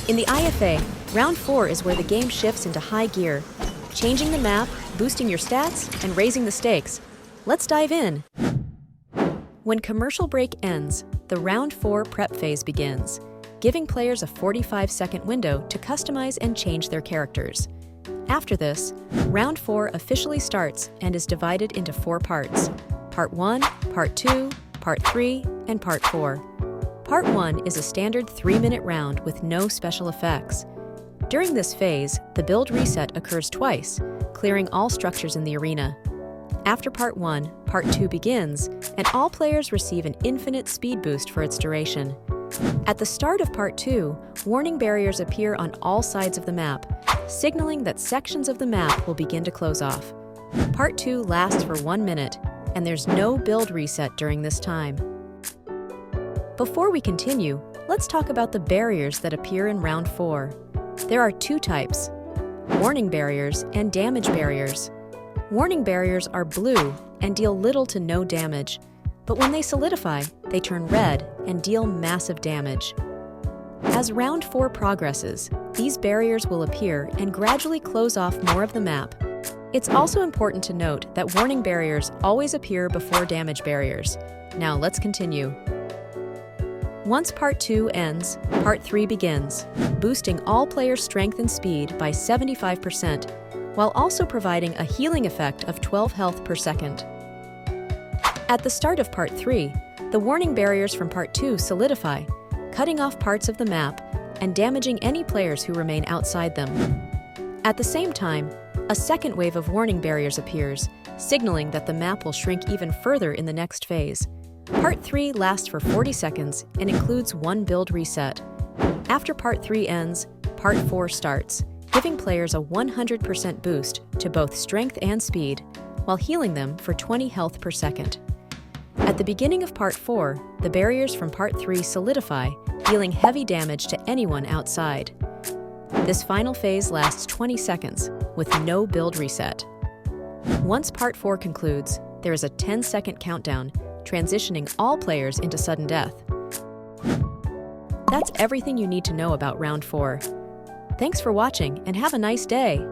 In the IFA, Round 4 is where the game shifts into high gear, changing the map, boosting your stats, and raising the stakes. Let's dive in. When commercial break ends, the Round 4 prep phase begins, giving players a 45-second window to customize and change their characters. After this, Round 4 officially starts and is divided into 4 parts: Part 1, Part 2, Part 3, and Part 4. Part 1 is a standard 3-minute round with no special effects. During this phase, the build reset occurs twice, clearing all structures in the arena. After Part 1, Part 2 begins, and all players receive an infinite speed boost for its duration. At the start of Part 2, warning barriers appear on all sides of the map, signaling that sections of the map will begin to close off. Part 2 lasts for 1 minute, and there's no build reset during this time. Before we continue, let's talk about the barriers that appear in Round 4. There are 2 types: warning barriers and damage barriers. Warning barriers are blue and deal little to no damage, but when they solidify, they turn red and deal massive damage. As Round 4 progresses, these barriers will appear and gradually close off more of the map. It's also important to note that warning barriers always appear before damage barriers. Now let's continue. Once Part 2 ends, Part 3 begins, boosting all players' strength and speed by 75%, while also providing a healing effect of 12 health per second. At the start of Part 3, the warning barriers from Part 2 solidify, cutting off parts of the map and damaging any players who remain outside them. At the same time, a second wave of warning barriers appears, signaling that the map will shrink even further in the next phase. Part 3 lasts for 40 seconds and includes 1 build reset. After Part 3 ends, Part 4 starts, giving players a 100% boost to both strength and speed, while healing them for 20 health per second. At the beginning of Part 4, the barriers from Part 3 solidify, dealing heavy damage to anyone outside. This final phase lasts 20 seconds, with no build reset. Once Part 4 concludes, there is a 10-second countdown, transitioning all players into sudden death. That's everything you need to know about Round 4. Thanks for watching and have a nice day!